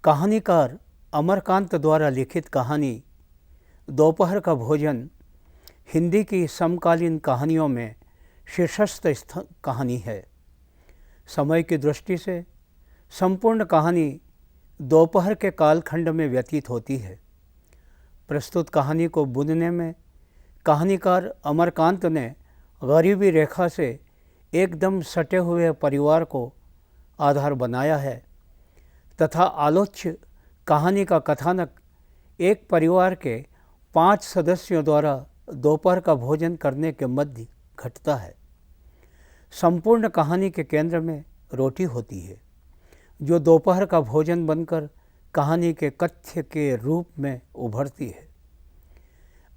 कहानीकार अमरकांत द्वारा लिखित कहानी दोपहर का भोजन हिंदी की समकालीन कहानियों में शीर्षस्थ कहानी है। समय की दृष्टि से संपूर्ण कहानी दोपहर के कालखंड में व्यतीत होती है। प्रस्तुत कहानी को बुनने में कहानीकार अमरकांत ने गरीबी रेखा से एकदम सटे हुए परिवार को आधार बनाया है तथा आलोच्य कहानी का कथानक एक परिवार के 5 सदस्यों द्वारा दोपहर का भोजन करने के मध्य घटता है। संपूर्ण कहानी के केंद्र में रोटी होती है जो दोपहर का भोजन बनकर कहानी के कथ्य के रूप में उभरती है।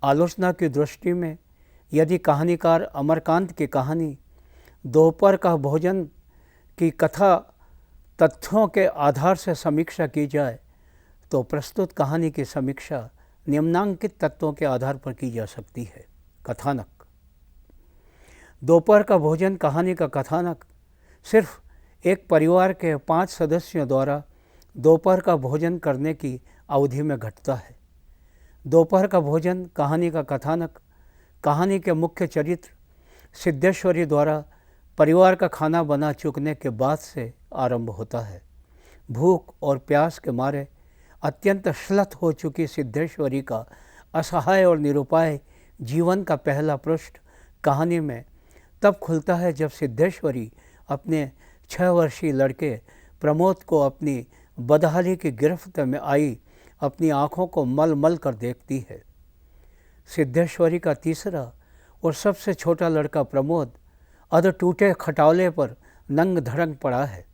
आलोचना की दृष्टि में यदि कहानीकार अमरकांत की कहानी दोपहर का भोजन की कथा तथ्यों के आधार से समीक्षा की जाए तो प्रस्तुत कहानी की समीक्षा निम्नांकित तत्वों के आधार पर की जा सकती है। कथानक। दोपहर का भोजन कहानी का कथानक सिर्फ एक परिवार के 5 सदस्यों द्वारा दोपहर का भोजन करने की अवधि में घटता है। दोपहर का भोजन कहानी का कथानक कहानी के मुख्य चरित्र सिद्धेश्वरी द्वारा परिवार का खाना बना चुकने के बाद से आरंभ होता है। भूख और प्यास के मारे अत्यंत श्लथ हो चुकी सिद्धेश्वरी का असहाय और निरुपाय जीवन का पहला पृष्ठ कहानी में तब खुलता है जब सिद्धेश्वरी अपने 6 वर्षीय लड़के प्रमोद को अपनी बदहाली की गिरफ्त में आई अपनी आँखों को मल मल कर देखती है। सिद्धेश्वरी का तीसरा और सबसे छोटा लड़का प्रमोद अध टूटे खटौले पर नंग धड़ंग पड़ा है।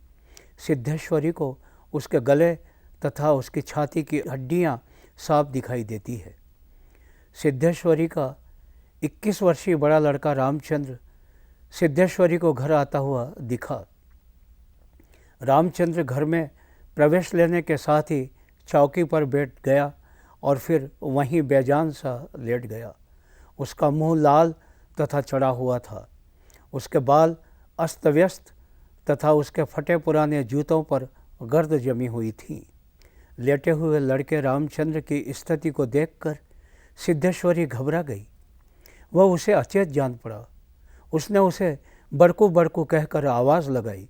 सिद्धेश्वरी को उसके गले तथा उसकी छाती की हड्डियां साफ दिखाई देती है। सिद्धेश्वरी का 21 वर्षीय बड़ा लड़का रामचंद्र सिद्धेश्वरी को घर आता हुआ दिखा। रामचंद्र घर में प्रवेश लेने के साथ ही चौकी पर बैठ गया और फिर वहीं बेजान सा लेट गया। उसका मुंह लाल तथा चढ़ा हुआ था। उसके बाल अस्त व्यस्त तथा उसके फटे पुराने जूतों पर गर्द जमी हुई थी। लेटे हुए लड़के रामचंद्र की स्थिति को देखकर सिद्धेश्वरी घबरा गई। वह उसे अचेत जान पड़ा। उसने उसे बड़कू बड़कू कहकर आवाज़ लगाई।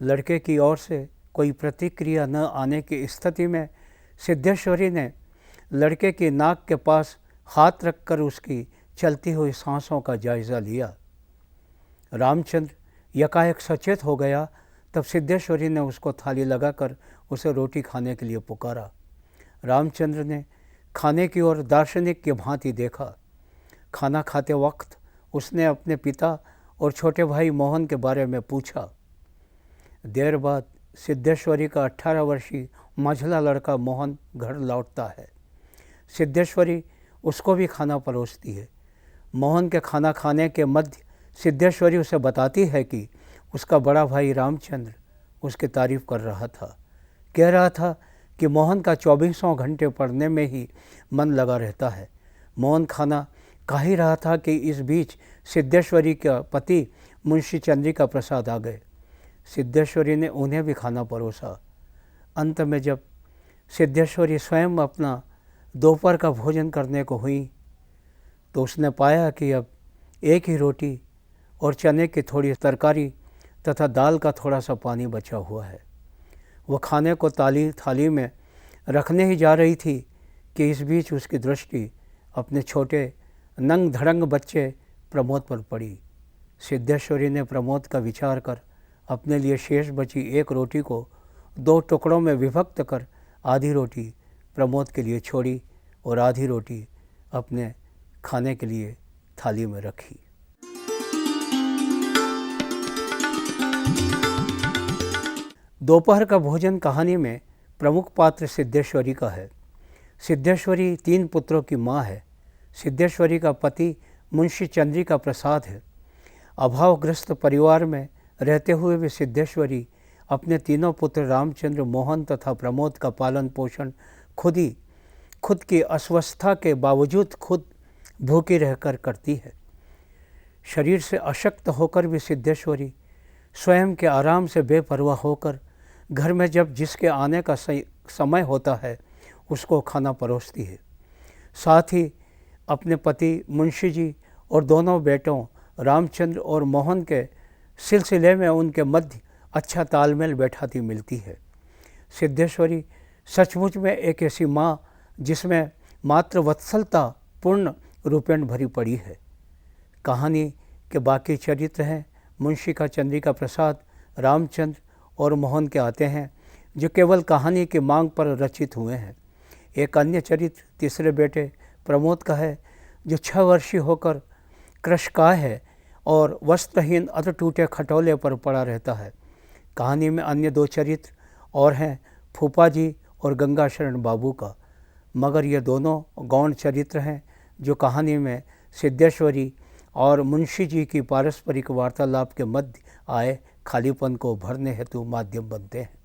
लड़के की ओर से कोई प्रतिक्रिया न आने की स्थिति में सिद्धेश्वरी ने लड़के की नाक के पास हाथ रखकर उसकी चलती हुई सांसों का जायज़ा लिया। रामचंद्र यकाएक सचेत हो गया तब सिद्धेश्वरी ने उसको थाली लगाकर उसे रोटी खाने के लिए पुकारा। रामचंद्र ने खाने की ओर दार्शनिक की भांति देखा। खाना खाते वक्त उसने अपने पिता और छोटे भाई मोहन के बारे में पूछा। देर बाद सिद्धेश्वरी का 18 वर्षीय मझला लड़का मोहन घर लौटता है। सिद्धेश्वरी उसको भी खाना परोसती है। मोहन के खाना खाने के मध्य सिद्धेश्वरी उसे बताती है कि उसका बड़ा भाई रामचंद्र उसकी तारीफ कर रहा था। कह रहा था कि मोहन का 24 घंटे पढ़ने में ही मन लगा रहता है। मोहन खाना खा ही रहा था कि इस बीच सिद्धेश्वरी का पति मुंशी चंद्रिका प्रसाद आ गए। सिद्धेश्वरी ने उन्हें भी खाना परोसा। अंत में जब सिद्धेश्वरी स्वयं अपना दोपहर का भोजन करने को हुई तो उसने पाया कि अब एक ही रोटी और चने की थोड़ी तरकारी तथा दाल का थोड़ा सा पानी बचा हुआ है। वह खाने को थाली में रखने ही जा रही थी कि इस बीच उसकी दृष्टि अपने छोटे नंग धड़ंग बच्चे प्रमोद पर पड़ी। सिद्धेश्वरी ने प्रमोद का विचार कर अपने लिए शेष बची एक रोटी को 2 टुकड़ों में विभक्त कर आधी रोटी प्रमोद के लिए छोड़ी और आधी रोटी अपने खाने के लिए थाली में रखी। दोपहर का भोजन कहानी में प्रमुख पात्र सिद्धेश्वरी का है। सिद्धेश्वरी 3 पुत्रों की माँ है। सिद्धेश्वरी का पति मुंशी चंद्रिका प्रसाद है। अभावग्रस्त परिवार में रहते हुए भी सिद्धेश्वरी अपने तीनों पुत्र रामचंद्र, मोहन तथा प्रमोद का पालन पोषण खुद की अस्वस्थता के बावजूद खुद भूखी रहकर करती है। शरीर से अशक्त होकर भी सिद्धेश्वरी स्वयं के आराम से बेपरवाह होकर घर में जब जिसके आने का समय होता है उसको खाना परोसती है। साथ ही अपने पति मुंशी जी और दोनों बेटों रामचंद्र और मोहन के सिलसिले में उनके मध्य अच्छा तालमेल बैठाती मिलती है। सिद्धेश्वरी सचमुच में एक ऐसी माँ जिसमें मातृवत्सलता पूर्ण रूपेण भरी पड़ी है। कहानी के बाकी चरित्र हैं मुंशी का चंद्रिका प्रसाद, रामचंद्र और मोहन के आते हैं जो केवल कहानी की मांग पर रचित हुए हैं। एक अन्य चरित्र तीसरे बेटे प्रमोद का है जो 6 वर्षीय होकर कृशकाय है और वस्त्रहीन अध टूटे खटोले पर पड़ा रहता है। कहानी में अन्य 2 चरित्र और हैं फूफा जी और गंगा शरण बाबू का, मगर ये दोनों गौण चरित्र हैं जो कहानी में सिद्धेश्वरी और मुंशी जी की पारस्परिक वार्तालाप के मध्य आए खालीपन को भरने हेतु माध्यम बनते हैं।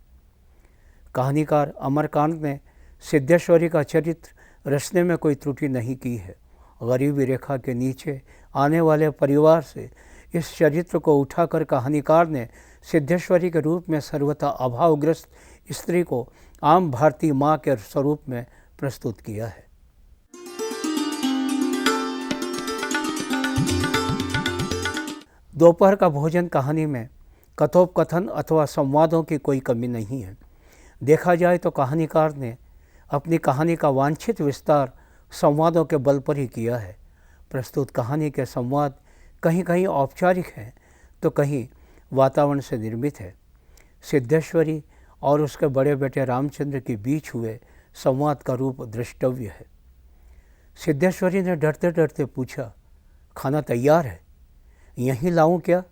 कहानीकार अमरकांत ने सिद्धेश्वरी का चरित्र रचने में कोई त्रुटि नहीं की है। गरीबी रेखा के नीचे आने वाले परिवार से इस चरित्र को उठाकर कहानीकार ने सिद्धेश्वरी के रूप में सर्वथा अभावग्रस्त स्त्री को आम भारतीय माँ के स्वरूप में प्रस्तुत किया है। दोपहर का भोजन कहानी में कथोपकथन अथवा संवादों की कोई कमी नहीं है। देखा जाए तो कहानीकार ने अपनी कहानी का वांछित विस्तार संवादों के बल पर ही किया है। प्रस्तुत कहानी के संवाद कहीं कहीं औपचारिक हैं तो कहीं वातावरण से निर्मित है। सिद्धेश्वरी और उसके बड़े बेटे रामचंद्र के बीच हुए संवाद का रूप द्रष्टव्य है। सिद्धेश्वरी ने डरते डरते पूछा, खाना तैयार है, यहीं लाऊं क्या?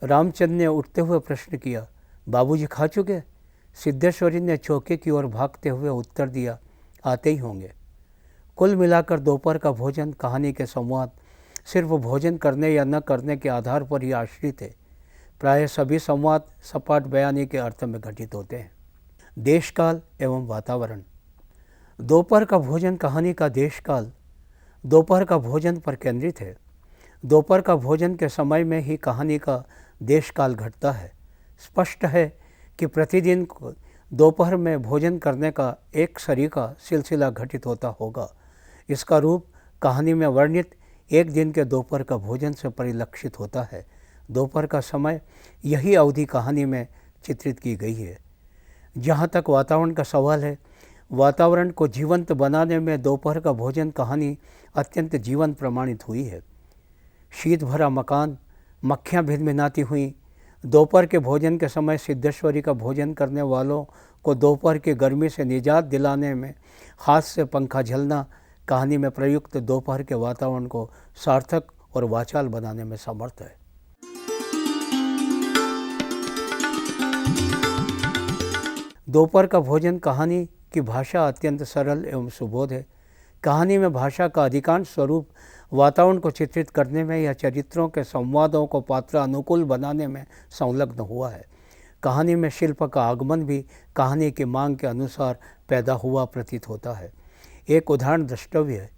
रामचंद्र ने उठते हुए प्रश्न किया, बाबूजी खा चुके? सिद्धेश्वरी ने चौके की ओर भागते हुए उत्तर दिया, आते ही होंगे। कुल मिलाकर दोपहर का भोजन कहानी के संवाद सिर्फ भोजन करने या न करने के आधार पर ही आश्रित है। प्रायः सभी संवाद सपाट बयानी के अर्थ में घटित होते हैं। देशकाल एवं वातावरण। दोपहर का भोजन कहानी का देशकाल दोपहर का भोजन पर केंद्रित है। दोपहर का भोजन के समय में ही कहानी का देशकाल घटता है। स्पष्ट है कि प्रतिदिन दोपहर में भोजन करने का एक सरीका सिलसिला घटित होता होगा। इसका रूप कहानी में वर्णित एक दिन के दोपहर का भोजन से परिलक्षित होता है। दोपहर का समय यही अवधि कहानी में चित्रित की गई है। जहाँ तक वातावरण का सवाल है, वातावरण को जीवंत बनाने में दोपहर का भोजन कहानी अत्यंत जीवंत प्रमाणित हुई है। शीत भरा मकान, मक्खियाँ भिनभिनाती हुई। दोपहर के भोजन के समय सिद्धेश्वरी का भोजन करने वालों को दोपहर की गर्मी से निजात दिलाने में हाथ से पंखा झलना कहानी में प्रयुक्त दोपहर के वातावरण को सार्थक और वाचाल बनाने में समर्थ है। दोपहर का भोजन कहानी की भाषा अत्यंत सरल एवं सुबोध है। कहानी में भाषा का अधिकांश स्वरूप वातावरण को चित्रित करने में या चरित्रों के संवादों को पात्र अनुकूल बनाने में संलग्न हुआ है। कहानी में शिल्प का आगमन भी कहानी की मांग के अनुसार पैदा हुआ प्रतीत होता है। एक उदाहरण द्रष्टव्य है।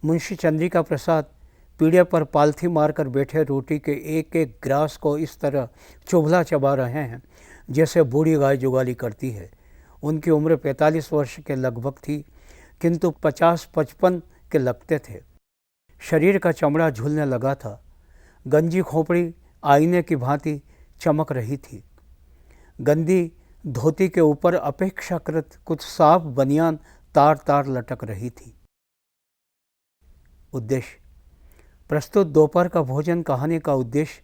मुंशी चंद्रिका प्रसाद पीढ़े पर पालथी मारकर बैठे रोटी के एक एक ग्रास को इस तरह चुभला चबा रहे हैं जैसे बूढ़ी गाय जुगाली करती है। उनकी उम्र 45 वर्ष के लगभग थी, किंतु 50-55 के लगते थे। शरीर का चमड़ा झूलने लगा था। गंजी खोपड़ी आईने की भांति चमक रही थी। गंदी धोती के ऊपर अपेक्षाकृत कुछ साफ बनियान तार तार लटक रही थी। उद्देश्य। प्रस्तुत दोपहर का भोजन कहानी का उद्देश्य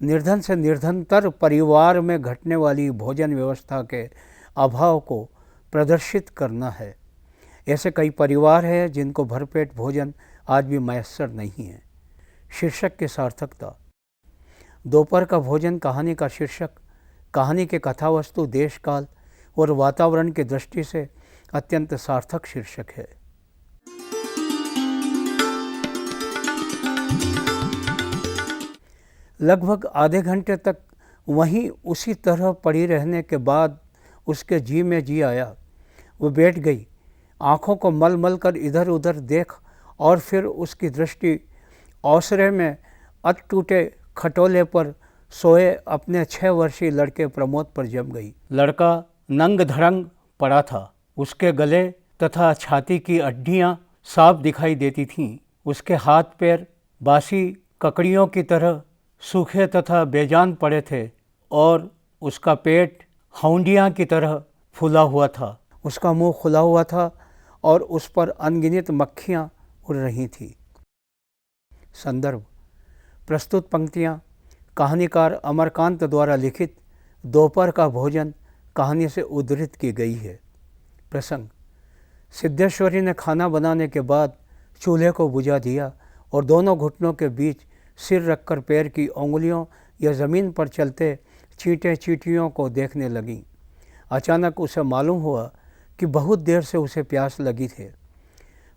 निर्धन से निर्धनतर परिवार में घटने वाली भोजन व्यवस्था के अभाव को प्रदर्शित करना है। ऐसे कई परिवार हैं जिनको भरपेट भोजन आज भी मैसर नहीं है। शीर्षक की सार्थकता। दोपहर का भोजन कहानी का शीर्षक कहानी के कथावस्तु, देशकाल और वातावरण की दृष्टि से अत्यंत सार्थक शीर्षक है। लगभग आधे घंटे तक वहीं उसी तरह पड़ी रहने के बाद उसके जी में जी आया। वो बैठ गई, आँखों को मल मल कर इधर उधर देख और फिर उसकी दृष्टि ओसरे में अध टूटे खटोले पर सोए अपने 6 वर्षीय लड़के प्रमोद पर जम गई। लड़का नंग धड़ंग पड़ा था। उसके गले तथा छाती की हड्डियाँ साफ दिखाई देती थीं। उसके हाथ पैर बासी ककड़ियों की तरह सूखे तथा बेजान पड़े थे और उसका पेट हौंडिया की तरह फूला हुआ था। उसका मुंह खुला हुआ था और उस पर अनगिनत मक्खियाँ उड़ रही थीं। संदर्भ: प्रस्तुत पंक्तियाँ कहानीकार अमरकांत द्वारा लिखित दोपहर का भोजन कहानी से उद्धृत की गई है। प्रसंग: सिद्धेश्वरी ने खाना बनाने के बाद चूल्हे को बुझा दिया और दोनों घुटनों के बीच सिर रखकर पैर की उंगलियों या ज़मीन पर चलते चींटे चींटियों को देखने लगीं। अचानक उसे मालूम हुआ कि बहुत देर से उसे प्यास लगी थी।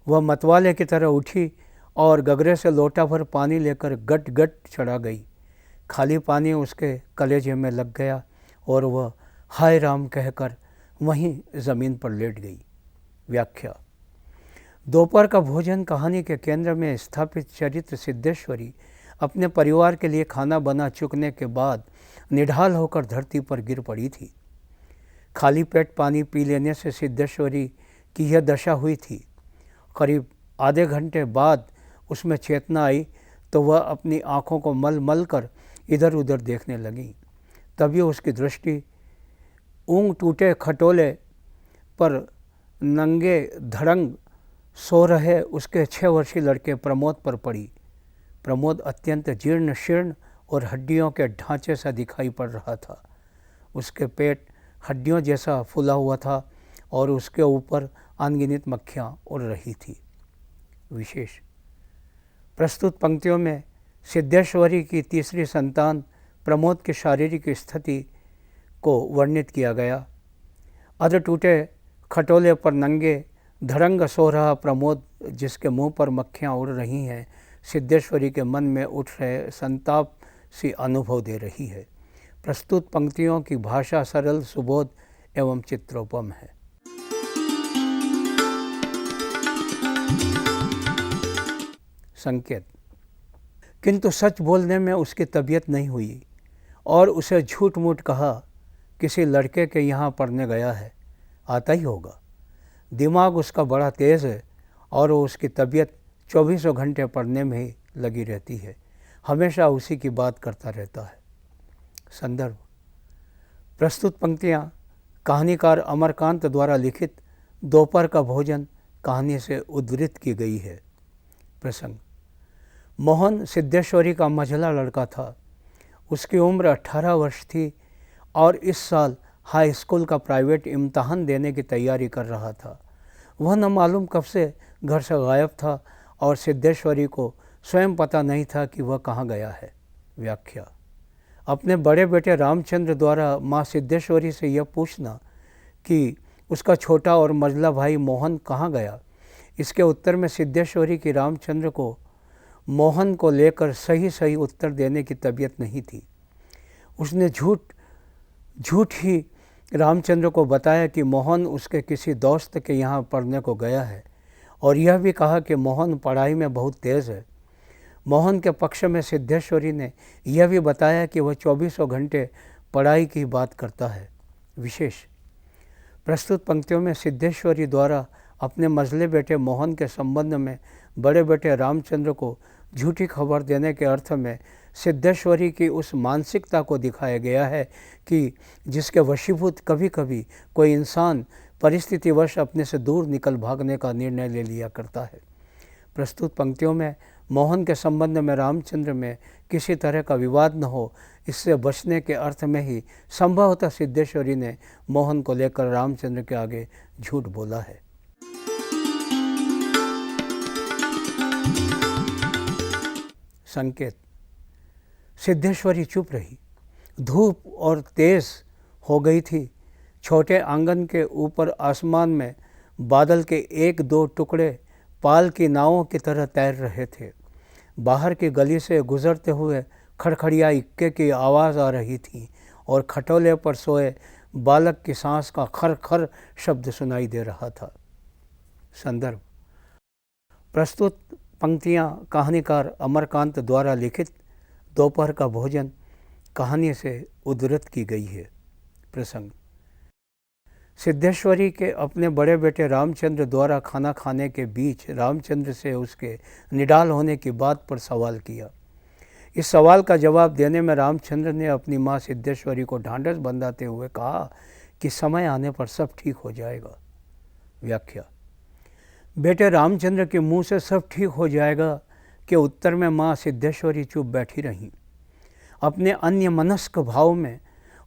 वह मतवाले की तरह उठी और गगरे से लोटा भर पानी लेकर गट गट चढ़ा गई। खाली पानी उसके कलेजे में लग गया और वह हाय राम कहकर वहीं ज़मीन पर लेट गई। व्याख्या: दोपहर का भोजन कहानी के केंद्र में स्थापित चरित्र सिद्धेश्वरी अपने परिवार के लिए खाना बना चुकने के बाद निढाल होकर धरती पर गिर पड़ी थी। खाली पेट पानी पी लेने से सिद्धेश्वरी की यह दशा हुई थी। करीब आधे घंटे बाद उसमें चेतना आई तो वह अपनी आँखों को मल मल कर इधर उधर देखने लगी। तभी उसकी दृष्टि ऊँग टूटे खटोले पर नंगे धड़ंग सो रहे उसके 6 वर्षीय लड़के प्रमोद पर पड़ी। प्रमोद अत्यंत जीर्ण शीर्ण और हड्डियों के ढांचे सा दिखाई पड़ रहा था। उसके पेट हड्डियों जैसा फूला हुआ था और उसके ऊपर अनगिनत मक्खियाँ उड़ रही थी। विशेष: प्रस्तुत पंक्तियों में सिद्धेश्वरी की तीसरी संतान प्रमोद की शारीरिक स्थिति को वर्णित किया गया। अध टूटे खटोले पर नंगे धड़ंग सो रहा प्रमोद, जिसके मुंह पर मक्खियाँ उड़ रही हैं, सिद्धेश्वरी के मन में उठ रहे संताप सी अनुभव दे रही है। प्रस्तुत पंक्तियों की भाषा सरल, सुबोध एवं चित्रोपम है। संकेत: किंतु सच बोलने में उसकी तबीयत नहीं हुई और उसे झूठ मूठ कहा किसी लड़के के यहाँ पढ़ने गया है, आता ही होगा। दिमाग उसका बड़ा तेज़ है और उसकी तबीयत 24 घंटे पढ़ने में ही लगी रहती है, हमेशा उसी की बात करता रहता है। संदर्भ: प्रस्तुत पंक्तियाँ कहानीकार अमरकांत द्वारा लिखित दोपहर का भोजन कहानी से उद्धृत की गई है। प्रसंग: मोहन सिद्धेश्वरी का मझला लड़का था। उसकी उम्र 18 वर्ष थी और इस साल हाई स्कूल का प्राइवेट इम्तहान देने की तैयारी कर रहा था। वह न मालूम कब से घर से गायब था और सिद्धेश्वरी को स्वयं पता नहीं था कि वह कहाँ गया है। व्याख्या: अपने बड़े बेटे रामचंद्र द्वारा माँ सिद्धेश्वरी से यह पूछना कि उसका छोटा और मझला भाई मोहन कहाँ गया, इसके उत्तर में सिद्धेश्वरी की रामचंद्र को मोहन को लेकर सही उत्तर देने की तबीयत नहीं थी। उसने झूठ ही रामचंद्र को बताया कि मोहन उसके किसी दोस्त के यहाँ पढ़ने को गया है और यह भी कहा कि मोहन पढ़ाई में बहुत तेज़ है। मोहन के पक्ष में सिद्धेश्वरी ने यह भी बताया कि वह 24 घंटे पढ़ाई की बात करता है। विशेष: प्रस्तुत पंक्तियों में सिद्धेश्वरी द्वारा अपने मझले बेटे मोहन के संबंध में बड़े बेटे रामचंद्र को झूठी खबर देने के अर्थ में सिद्धेश्वरी की उस मानसिकता को दिखाया गया है कि जिसके वशीभूत कभी कभी कोई इंसान परिस्थितिवश अपने से दूर निकल भागने का निर्णय ले लिया करता है। प्रस्तुत पंक्तियों में मोहन के संबंध में रामचंद्र में किसी तरह का विवाद न हो, इससे बचने के अर्थ में ही संभवतः सिद्धेश्वरी ने मोहन को लेकर रामचंद्र के आगे झूठ बोला है। संकेत: सिद्धेश्वरी चुप रही। धूप और तेज हो गई थी। छोटे आंगन के ऊपर आसमान में बादल के 1-2 टुकड़े पाल की नावों की तरह तैर रहे थे। बाहर की गली से गुजरते हुए खड़खड़िया इक्के की आवाज़ आ रही थी और खटोले पर सोए बालक की सांस का खर खर शब्द सुनाई दे रहा था। संदर्भ: प्रस्तुत पंक्तियाँ कहानीकार अमरकांत द्वारा लिखित दोपहर का भोजन कहानी से उद्धृत की गई है। प्रसंग: सिद्धेश्वरी के अपने बड़े बेटे रामचंद्र द्वारा खाना खाने के बीच रामचंद्र से उसके निडाल होने की बात पर सवाल किया। इस सवाल का जवाब देने में रामचंद्र ने अपनी माँ सिद्धेश्वरी को ढांढस बंधाते हुए कहा कि समय आने पर सब ठीक हो जाएगा। व्याख्या: बेटे रामचंद्र के मुंह से सब ठीक हो जाएगा के उत्तर में माँ सिद्धेश्वरी चुप बैठी रहीं। अपने अन्यमनस्क भाव में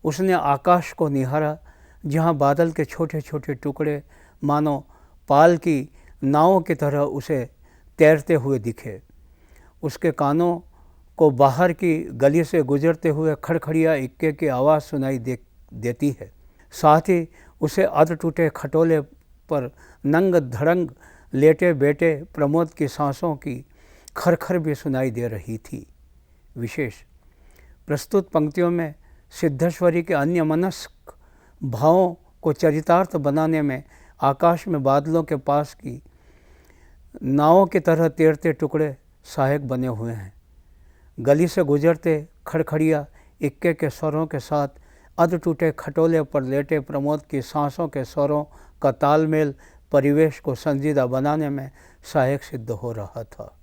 उसने आकाश को निहारा, जहाँ बादल के छोटे छोटे टुकड़े मानो पाल की नावों की तरह उसे तैरते हुए दिखे। उसके कानों को बाहर की गली से गुजरते हुए खड़खड़िया इक्के की आवाज़ सुनाई देती है। साथ ही उसे अध टूटे खटोले पर नंग धड़ंग लेटे बेटे प्रमोद की सांसों की खरखर भी सुनाई दे रही थी। विशेष: प्रस्तुत पंक्तियों में सिद्धेश्वरी के अन्यमनस्क भावों को चरितार्थ बनाने में आकाश में बादलों के पास की नावों की तरह तैरते टुकड़े सहायक बने हुए हैं। गली से गुजरते खड़खड़िया इक्के के स्वरों के साथ अध टूटे खटोले पर लेटे प्रमोद की सांसों के स्वरों का तालमेल परिवेश को संजीदा बनाने में सहायक सिद्ध हो रहा था।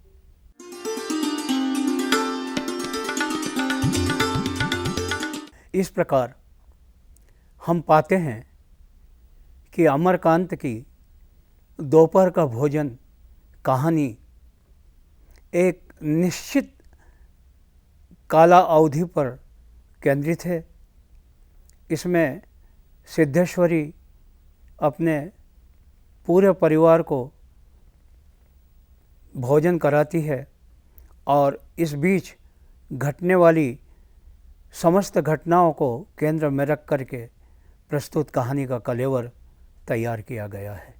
इस प्रकार हम पाते हैं कि अमरकांत की दोपहर का भोजन कहानी एक निश्चित काला अवधि पर केंद्रित है। इसमें सिद्धेश्वरी अपने पूरे परिवार को भोजन कराती है और इस बीच घटने वाली समस्त घटनाओं को केंद्र में रख करके प्रस्तुत कहानी का कलेवर तैयार किया गया है।